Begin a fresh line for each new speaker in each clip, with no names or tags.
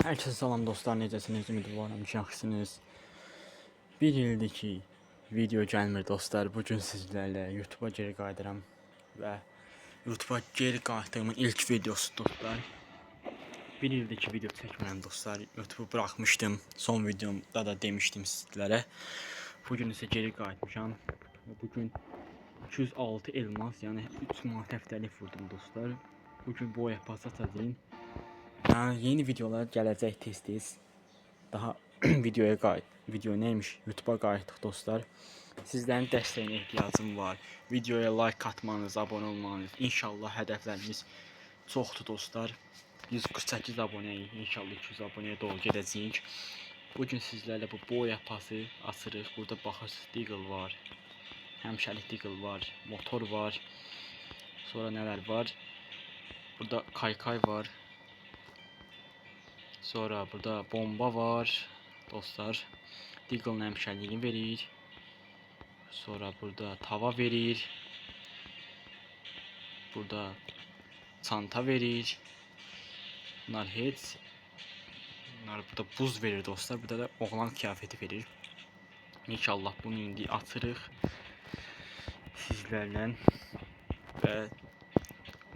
Herkese salam dostlar, necəsiniz? Ümidvaram ki, yaxşısınız. Bir ildir ki, video gəlmir dostlar. Bugün sizlərlə YouTube'a geri qayıdıram və YouTube'a geri qayıtdığımın ilk videosu dostlar. Bir ildir ki, video çəkmirəm dostlar. YouTube'u buraxmışdım. Son videomda da demişdim sizlərə. Bugün isə geri qayıtmışam. Bugün 206 elmas, yəni 3 manat həftəlik vurdum dostlar. Bugün bu yapası atacağım. Yeni videolar gələcək tez-tez. Daha video neymiş? YouTube'a qayıtdıq dostlar. Sizlərin dəstəyinə ehtiyacım var. Videoya like atmanız, abunə olmanız. İnşallah hədəflərimiz çoxdur dostlar. 148 abunəyik. İnşallah 200 abunəyə doğru gedəcəyik. Bugün sizlərlə bu boy yapası açırıq. Burada baxırsınız, Deagle var. Həmişəlik Deagle var. Motor var. Sonra nələr var? Burada kaykay var. Sonra burada bomba var dostlar. Deagle'ın həmişəliyini verir. Sonra burada tava verir. Burada çanta verir. Bunlar heç. Bunlar burada buz verir dostlar. Burada da oğlan kıyafeti verir. İnşallah bunu indi açırıq sizlərlə və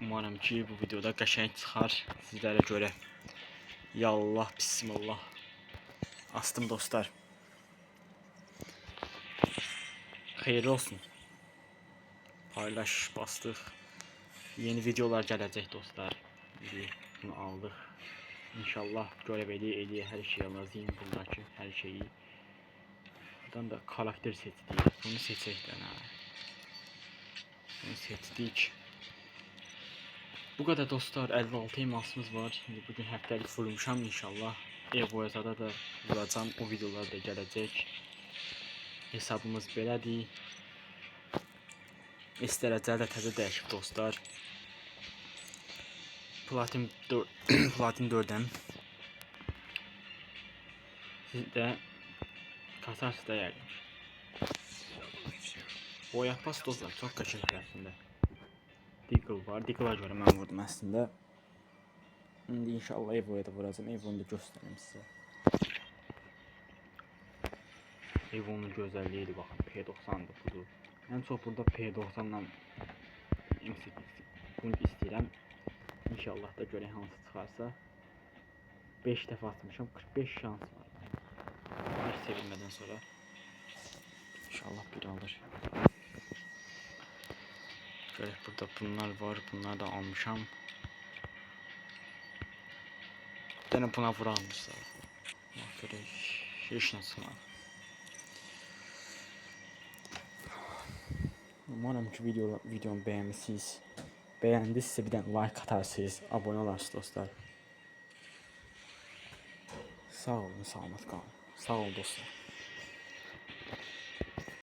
umarım ki bu videoda qəşəng çıxar sizlərə görə. Yallah, bismillah. Astım dostlar. Xeyirli olsun. Paylaş, bastıq. Yeni videolar gələcək dostlar. Bunu aldıq. İnşallah görev eləyə hər şey alacağım. Buradakı hər şeyi. Buradan da karakter seçdik. Bunu seçək də. Bunu seçdik. Bu kadar dostlar, 56 elmasımız var. Şimdi bugün həftəlik vurmuşam inşallah. Evoyazada da vuracam, o videolar da gələcək. Hesabımız belədir. İstərəcəl də təzə dəyişib dostlar. Platin 4'əm. Siz də kasarsıda yəqin. O yapmaz dostlar, çox qəşəng əslində. Deagle var. Deagle'a görə mən vurdum əslində. İndi inşallah Evo'ya da vuracağım. Evo'nu da göstəreyim sizə. Evo'nun gözəlliyidir, baxın. P90'dır budur. Ən çox burada P90'la bunu istəyirəm. İnşallah da görək hansı çıxarsa. 5 dəfə atmışam. 45 şans var. Hiç sevilmədən sonra. İnşallah bir alır. Görək burada bunlar var. Bunları da almışam. Bir dənə buna vuranmışlar. Görək. Heç nə çıxmadı. Umarım ki videomu bəyənmişsiniz. Bəyəndinizsə bir dənə like atarsınız. Abunə olarsınız dostlar. Sağ olun, salamat qalın. Sağ olun dostlar.